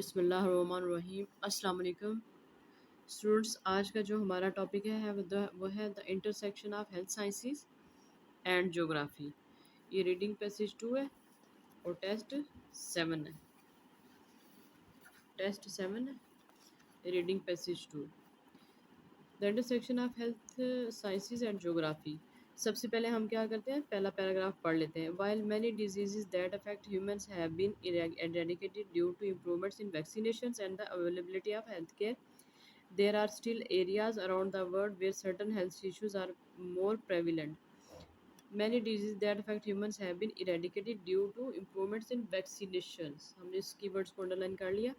बिस्मिल्लाहिर्रहमानिर्रहीम। अस्सलाम वालेकुम स्टूडेंट्स। आज का जो हमारा टॉपिक है वो है the intersection of health sciences and geography. ये रीडिंग पैसेज 2 है और टेस्ट 7 है। टेस्ट 7 है, reading passage 2, the intersection of health sciences and geography. सबसे पहले हम क्या करते हैं, पहला पैराग्राफ पढ़ लेते हैं। While many diseases that affect humans have been eradicated due to improvements in vaccinations and the availability of health care, there are still areas around the world where certain health issues are more prevalent. Many diseases that affect humans have been eradicated due to improvements in vaccinations. हमने इस keywords को underline कर लिया।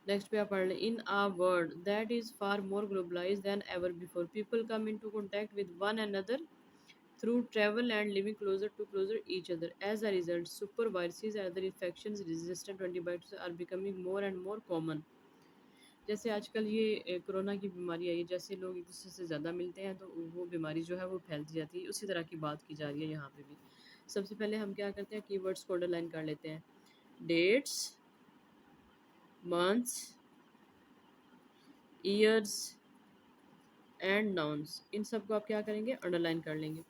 Next पे आप पढ़ लें। In a world that is far more globalised than ever before, people come into contact with one another through travel and living closer each other. As a result, super viruses and other infections resistant to antibiotics are becoming more and more common. जैसे आजकल ये corona की बीमारी आई है, जैसे लोग एक दूसरे से ज़्यादा मिलते हैं तो वो बीमारी जो है वो फैलती जाती है, उसी तरह की बात की जा रही है यहाँ पे भी। सबसे पहले हम क्या करते हैं, कीवर्ड्स को अंडरलाइन कर लेते हैं। Dates, months, years and nouns, इन सब को आप क्या करेंगे, अंडरलाइन कर लेंगे।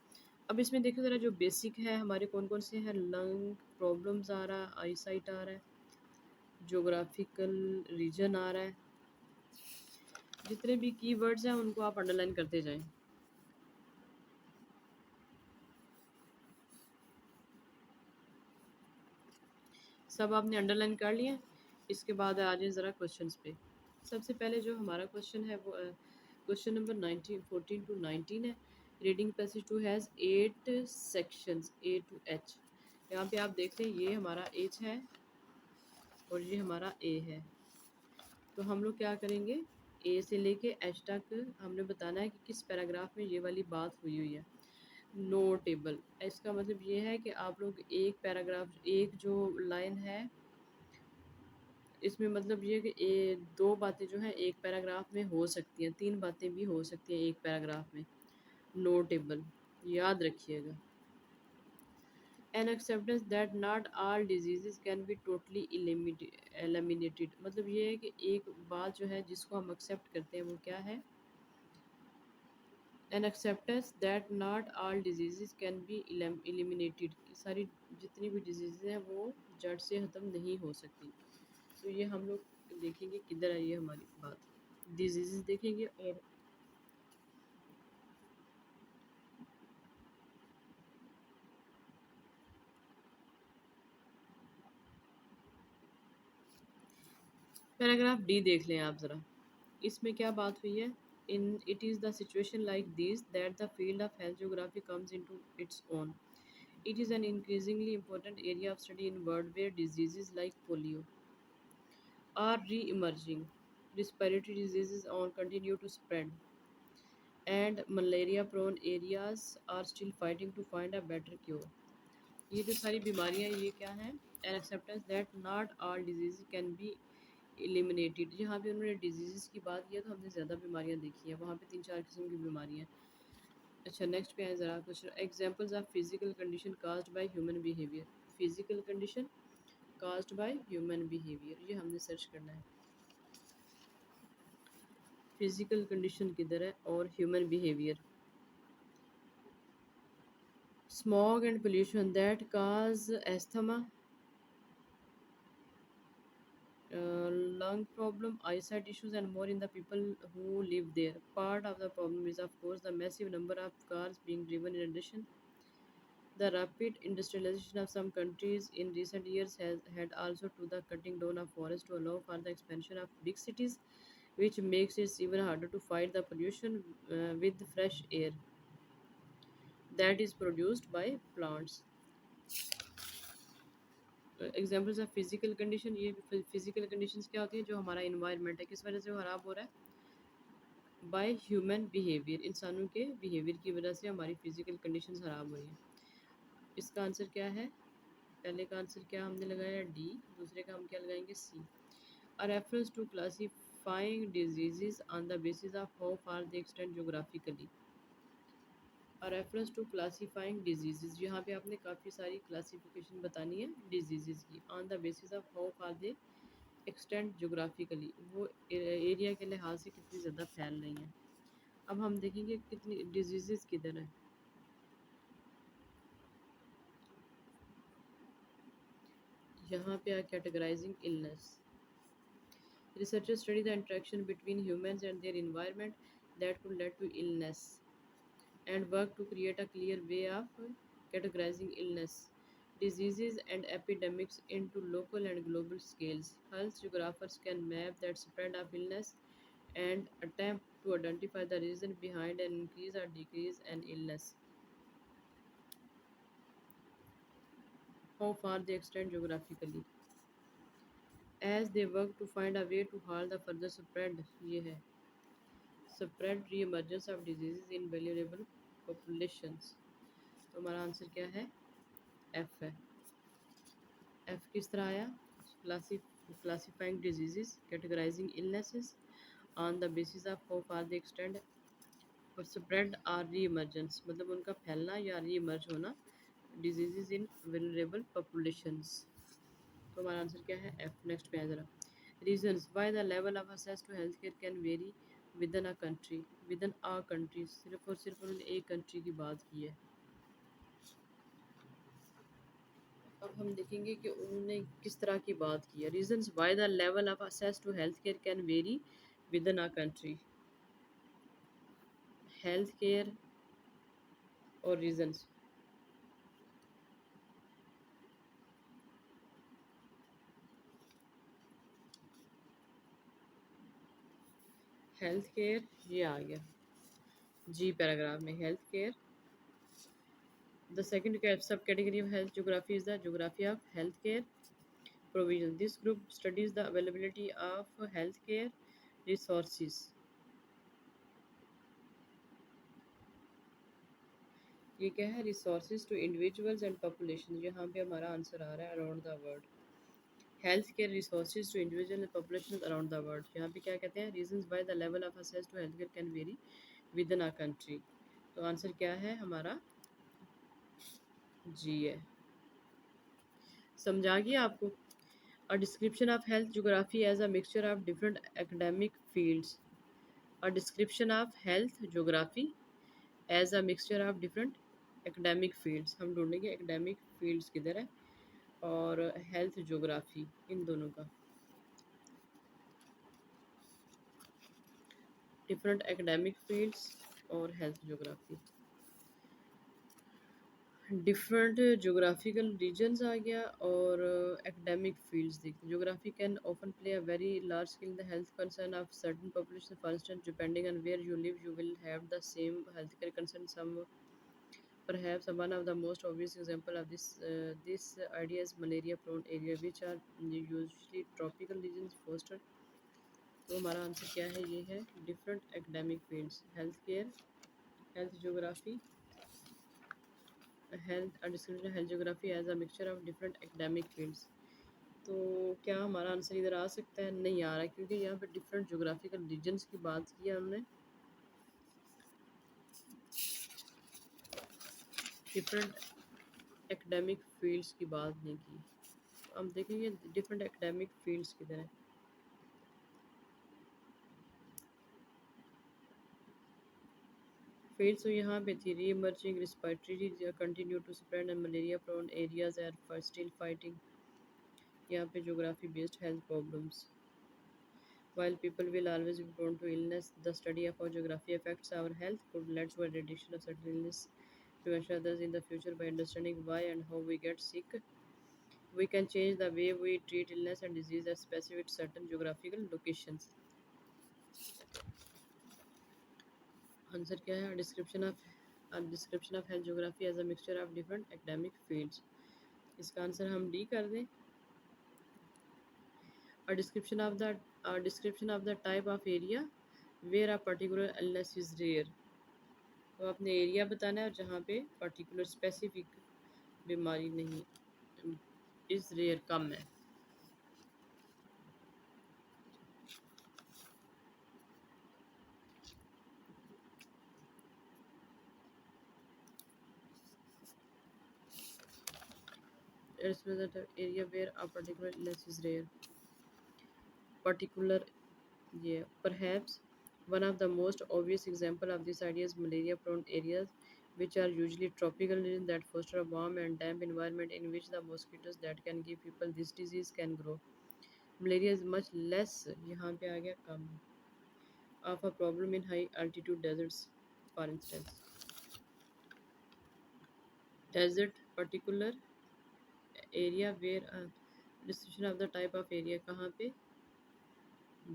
अब इसमें देखो ज़रा, जो बेसिक है हमारे कौन कौन से हैं। लंग प्रॉब्लम्स आ रहा है, आई साइट आ रहा है, जोग्राफिकल रीजन आ रहा है। जितने भी कीवर्ड्स हैं उनको आप अंडरलाइन करते जाएं। सब आपने अंडरलाइन कर लिया। इसके बाद आ जाए ज़रा क्वेश्चंस पे। सबसे पहले जो हमारा क्वेश्चन है वो क्वेश्चन नंबर 14 to 19 है। Reading passage 2 has 8 sections A to H। यहाँ पे आप देख लें, ये हमारा H है और ये हमारा A है। तो हम लोग क्या करेंगे, A से लेके H तक हमने बताना है कि किस पैराग्राफ में ये वाली बात हुई है। नोटेबल, इसका मतलब ये है कि आप लोग एक पैराग्राफ, एक जो लाइन है इसमें मतलब ये कि दो बातें जो हैं एक पैराग्राफ में हो सकती हैं, तीन बातें भी हो सकती हैं एक पैराग्राफ में। नोटेबल याद रखिएगा। N acceptance that not all disease can be totally eliminated, मतलब ये है कि एक बात जो है जिसको हम एक्सेप्ट करते हैं वो क्या है। N acceptance that not all disease can be eliminated, सारी जितनी भी डिजीज़ हैं वो जड़ से ख़त्म नहीं हो सकती। तो ये हम लोग देखेंगे किधर आई है हमारी बात, डिजीज़ देखेंगे। और पैराग्राफ डी देख लें आप ज़रा, इसमें क्या बात हुई है। In it is the situation like this that the field of health geography comes into its own. It is an increasingly important area of study in world where diseases like polio are re-emerging, respiratory diseases on continue to spread, and malaria prone areas are still fighting to find a better cure. ये जो सारी बीमारियां ये क्या हैं, N acceptance that not all disease can be eliminated. जहाँ पे उन्होंने डिजीज़ की बात किया तो हमने ज़्यादा बीमारियां देखी हैं, वहाँ पे 3-4 किस्म की बीमारियां। अच्छा नेक्स्ट पे है ज़रा कुछ examples of physical condition caused by human behaviour. Physical condition caused by human behaviour, ये हमने सर्च करना है। फिजिकल कंडीशन किधर है और human behaviour. Smog and pollution that cause asthma, lung problem, eyesight issues, and more in the people who live there. Part of the problem is, of course, the massive number of cars being driven. In addition, the rapid industrialization of some countries in recent years has had also to the cutting down of forests to allow for the expansion of big cities, which makes it even harder to fight the pollution with fresh air that is produced by plants. Examples of physical condition, ये physical conditions क्या होती है, जो हमारा environment है किस वजह से ख़राब हो रहा है, बाय ह्यूमन बिहेवियर, इंसानों के बिहेवियर की वजह से हमारी फिजिकल कंडीशंस ख़राब हो रही हैं। इसका आंसर क्या है, पहले का आंसर क्या हमने लगाया डी, दूसरे का हम क्या लगाएंगे C. A reference to classifying disease on the basis of how far the extend geographically. A reference to classifying diseases, यहाँ पे आपने काफ़ी सारी क्लासिफिकेशन बतानी है डिजीजेज की on the basis of how far they extend geographically, वो area के लिहाज से कितनी ज़्यादा फैल रही हैं। अब हम देखेंगे कितनी डिजीजेज किधर है। यहाँ पे categorising illness, researchers study the interaction between humans and their environment that could lead to illness and work to create a clear way of categorizing illness, diseases, and epidemics into local and global scales. Health geographers can map that spread of illness and attempt to identify the reason behind an increase or decrease in illness. How far they extend geographically. As they work to find a way to halt the further spread, ये है spread re-emergence of diseases in vulnerable populations. तो हमारा answer क्या है? F है। F किस तरह आया? Classifying diseases, categorising illnesses on the basis of how far they extend और स्प्रेड आर री इमर्जेंस, मतलब उनका फैलना या री इमर्ज होना डिजीजेस इन वल्नरेबल पॉपुलेशंस। तो हमारा आंसर क्या है? एफ। नेक्स्ट पे है ज़रा, reasons why the level of access to health care can vary within a country, within a country, सिर्फ और सिर्फ उन्होंने एक कंट्री की बात की है। अब हम देखेंगे कि उन्होंने किस तरह की बात की है। Reasons why the level of access to health care can vary within a country, health care और रीजंस। हेल्थ केयर ये आ गया जी पैराग्राफ में, health care. The second sub category of health geography is the geography of health care provision. This group studies the availability of healthcare resources. ये क्या है? Resources to individuals and population, यहाँ पे हमारा आंसर आ रहा है around the world. Health care resources to individual and population around the world, यहाँ पे क्या कहते हैं? Reasons why the level of access to health care can vary within a country. तो आंसर क्या है हमारा? जी है। समझा गया आपको? A description of health geography as a mixture of different academic fields. A description of health geography as a mixture of different academic fields. हम ढूंढेंगे academic fields किधर है और health geography इन दोनों का। different academic fields और health geography। Different geographical regions आ गया और एकेडमिक फील्ड्स देखते। Geography can often play a very large scale in the health concern of certain population, for instance depending on where you live you will have the same health care concern some, perhaps one of the most obvious example of this idea is malaria prone area which are usually tropical regions foster। तो हमारा answer क्या है? ये है different academic fields, health care, health geography, health description health geography as a mixture of different academic fields. तो क्या हमारा answer इधर आ सकता है? नहीं आ रहा है, क्योंकि यहाँ पे डिफरेंट जोग्राफिकल रीजन्स की बात की है उन्होंने, डिफरेंट एकेडमिक फील्ड्स की बात नहीं की। हम देखेंगे डिफरेंट एकेडमिक फील्ड्स किधर है। फील्ड्स तो यहाँ पे थी, re emerging respiratory continue to spread and malaria prone areas are still fighting, यहाँ पे geography based health problems. While people will always be prone to illness, the study of how geography affects our health could lead to eradication of certain illness, prevention others in the future. By understanding why and how we get sick, we can change the way we treat illness and disease at specific certain geographical locations. Answer क्या है? Description of health geography as a mixture of different academic fields. इसका answer हम D कर दें। A description of the type of area where a particular illness is rare। तो आपने area बताना है और जहाँ पे पर्टिकुलर स्पेसिफिक बीमारी नहीं, इस रेयर कम है। It's whether the area where a particular illness is rare. Particular, yeah, perhaps one of the most obvious example of this idea is malaria-prone areas, which are usually tropical regions that foster a warm and damp environment in which the mosquitoes that can give people this disease can grow. Malaria is much less, यहाँ पे आ गया कम, of a problem in high altitude deserts, for instance. Desert, particular area where a description of the type of area, कहाँ पे,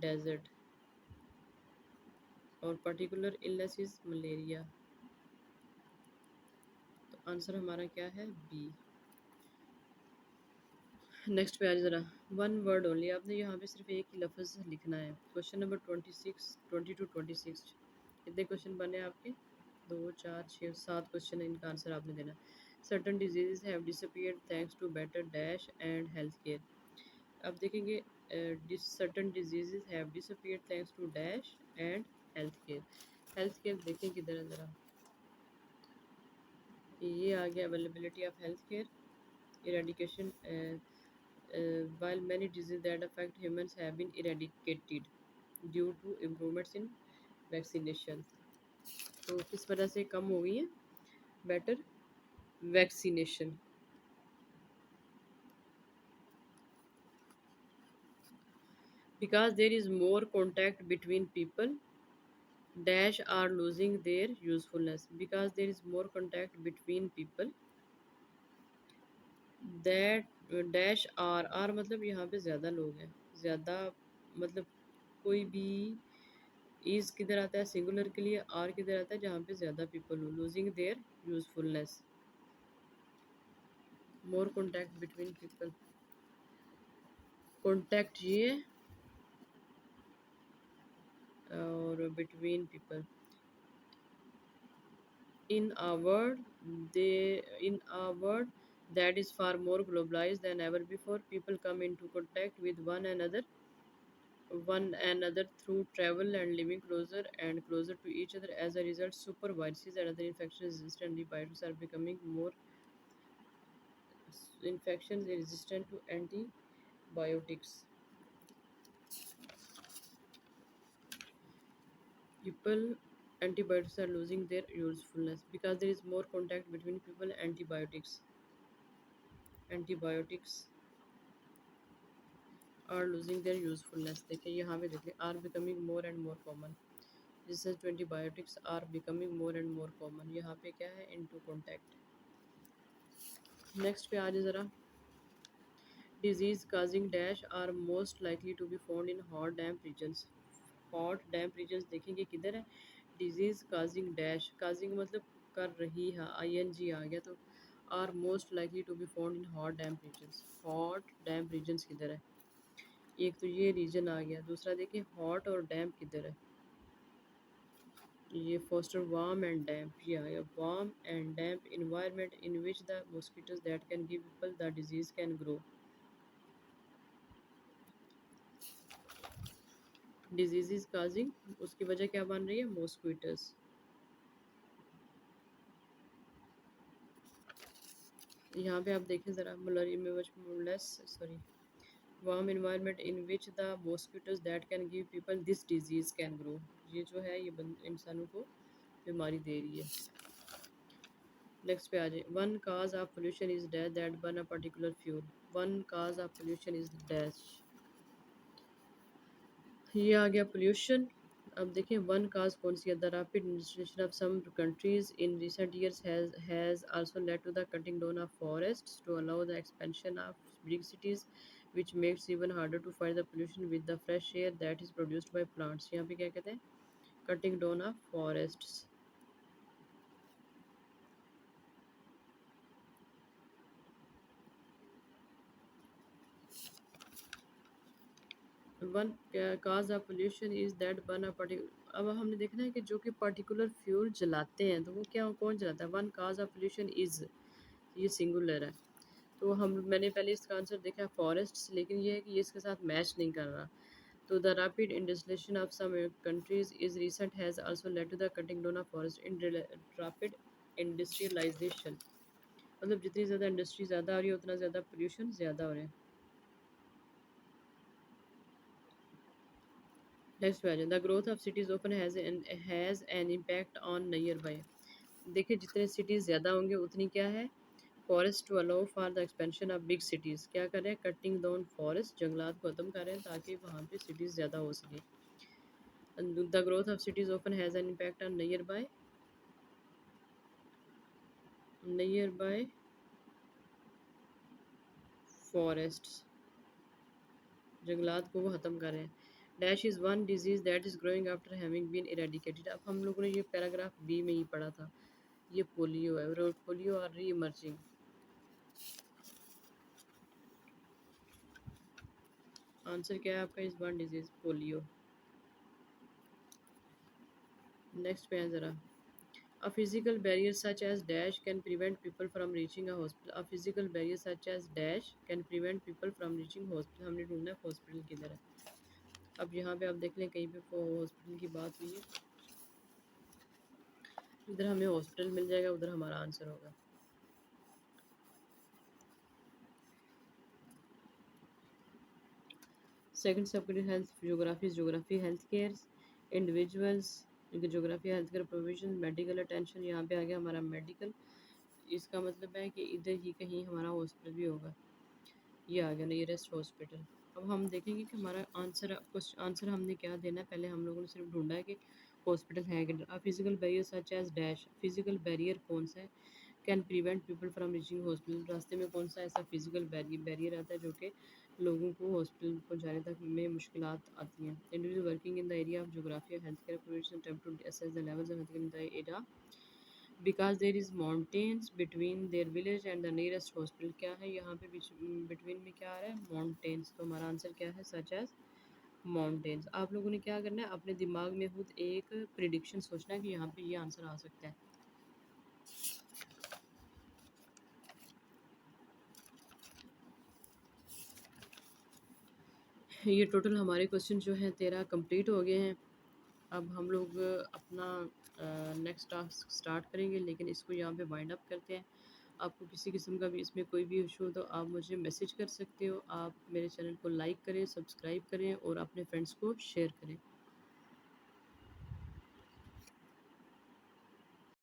desert, और particular illness is malaria. तो answer हमारा क्या है, बी। नेक्स्ट पे आ जाए ज़रा, वन वर्ड ओनली, आपने यहाँ पे सिर्फ एक ही लफ्ज़ लिखना है। क्वेश्चन नंबर 26, 22 26, कितने क्वेश्चन बने आपके, 2 4 6 7 क्वेश्चन है, इनका आंसर आपने देना। Certain disease have disappeared thanks to better dash and health care. अब देखेंगे, certain disease have disappeared thanks to dash and health care. Health care देखें किधर है ज़रा, ये आ गया availability of health care, eradication, while many diseases that affect humans have been eradicated due to improvements in vaccination. तो किस वजह से कम हो गई है, better vaccination. Because there is more contact between people, dash are losing their usefulness. Because there is more contact between people, that dash are मतलब यहाँ पे ज़्यादा लोग हैं, ज़्यादा मतलब कोई भी, इज़ किधर आता है सिंगुलर के लिए, आर किधर आता है जहाँ पे ज़्यादा पीपल हो, losing their usefulness, more contact between people, contact ये है, और between people, in a word they in a world that is far more globalized than ever before, people come into contact with one another through travel and living closer and closer to each other. As a result, superviruses and other infection resistant antibiotics are becoming more infection resistant to antibiotics. People, antibiotics are losing their usefulness because there is more contact between people. Antibiotics are losing their usefulness. देखिए यहाँ पे देखिए, are becoming more and more common. Resistant to antibiotics are becoming more and more common. यहाँ पे क्या है, into contact. Next पे आ जाए ज़रा, disease causing dash are most likely to be found in hot damp regions. Hot damp regions देखेंगे किधर है, डिजीज काजिंग डैश, काजिंग मतलब कर रही है, ING आ गया, तो are most likely to be found in hot damp regions. Hot damp regions किधर है, एक तो ये रीजन आ गया, दूसरा देखिए हॉट और डैम्प किधर है, ये फोस्टर वार्म एंड डैम्प, ये आ गया warm and damp environment in which the mosquitoes that can give people the disease can grow. Disease causing, उसकी वजह क्या बन रही है, मॉस्किटोज। यहाँ पे आप देखें ज़रा, मलरी में less sorry, warm environment in which the mosquitoes that can give people this disease can grow, ये जो है ये इंसानों को बीमारी दे रही है। नेक्स्ट पे आ जाए, one cause of pollution is dash that burn a particular fuel. One cause of pollution is dash, ये आ गया पोल्यूशन। अब देखें वन काज कौन सी है, the rapid industrialisation of some countries in recent years has also led to the cutting down of forests to allow the expansion of big cities, which makes even harder to fight the pollution with the fresh air that is produced by plants। यहाँ पे क्या कहते हैं, cutting down of forests। One cause of pollution is that burn a particular, अब हमने देखना है कि जो कि पर्टिकुलर फ्यूल जलाते हैं तो वो क्या कौन जलाता है, one cause of pollution is, ये सिंगुलर है, तो हम मैंने पहले इसका आंसर देखा है फॉरेस्ट्स, लेकिन ये है कि ये इसके साथ मैच नहीं कर रहा। तो the rapid industrialisation of some countries is recent has also led to the cutting down of forest in rapid industrialisation. मतलब जितनी ज़्यादा इंडस्ट्री ज़्यादा हो रही है उतना ज़्यादा पोल्यूशन ज़्यादा हो रहा है। Next question, the growth of cities open has an impact on nearby. देखिए जितने सिटीज़ ज़्यादा होंगे उतनी क्या है, forest to allow for the expansion of big cities, क्या कर रहे हैं, कटिंग डाउन फॉरेस्ट, जंगलात को ख़त्म कर रहे हैं ताकि वहाँ पे सिटीज़ ज़्यादा हो सके। The growth of cities open has an impact on nearby forests, जंगलात को वो ख़त्म कर रहे हैं। Dash is one disease that is growing after having been eradicated. अब हम लोगों ने ये पैराग्राफ बी में ही पढ़ा था, ये पोलियो है, और पोलियो आर री इमर्जिंग। आंसर क्या है आपका, इस वन डिजीज़ पोलियो। नेक्स्ट पे है ज़रा, a physical barrier such as dash can prevent people from reaching a hospital। A physical barrier such as dash can prevent people from reaching hospital। हमने ढूंढना है हॉस्पिटल किधर है। अब यहाँ पे आप देख लें कहीं पे हॉस्पिटल की बात हुई है, इधर हमें हॉस्पिटल मिल जाएगा, उधर हमारा आंसर होगा। Second subcategory health geography, geography health care individuals, geography health care provision, medical attention, यहाँ पे आ गया हमारा मेडिकल। इसका मतलब है कि इधर ही कहीं हमारा हॉस्पिटल भी होगा, ये आ गया नियरेस्ट हॉस्पिटल। अब हम देखेंगे कि हमारा आंसर, आंसर हमने क्या देना है। पहले हम लोगों ने सिर्फ ढूंढा है कि हॉस्पिटल है कि नहीं। Physical barrier such as dash, physical barrier कौन सा है, can prevent people from reaching hospital, रास्ते में कौन सा ऐसा फिजिकल बैरियर आता है जो कि लोगों को हॉस्पिटल पहुंचाने तक में मुश्किल आती हैं। Individual working in the area of geography health care provision attempt to assess the levels of health care in the area because there is mountains between their village and the nearest hospital. क्या है यहाँ पे between में क्या आ रहा है, mountains. तो हमारा आंसर क्या है, सच एज माउंटेन्स। आप लोगों ने क्या करना है, अपने दिमाग में खुद एक प्रिडिक्शन सोचना है कि यहाँ पे ये आंसर आ सकता है। ये टोटल हमारे क्वेश्चन जो हैं 13 कंप्लीट हो गए हैं। अब हम लोग अपना नेक्स्ट टास्क स्टार्ट करेंगे, लेकिन इसको यहाँ पे वाइंड अप करते हैं। आपको किसी किस्म का भी इसमें कोई भी इशू हो तो आप मुझे मैसेज कर सकते हो। आप मेरे चैनल को लाइक करें, सब्सक्राइब करें और अपने फ्रेंड्स को शेयर करें।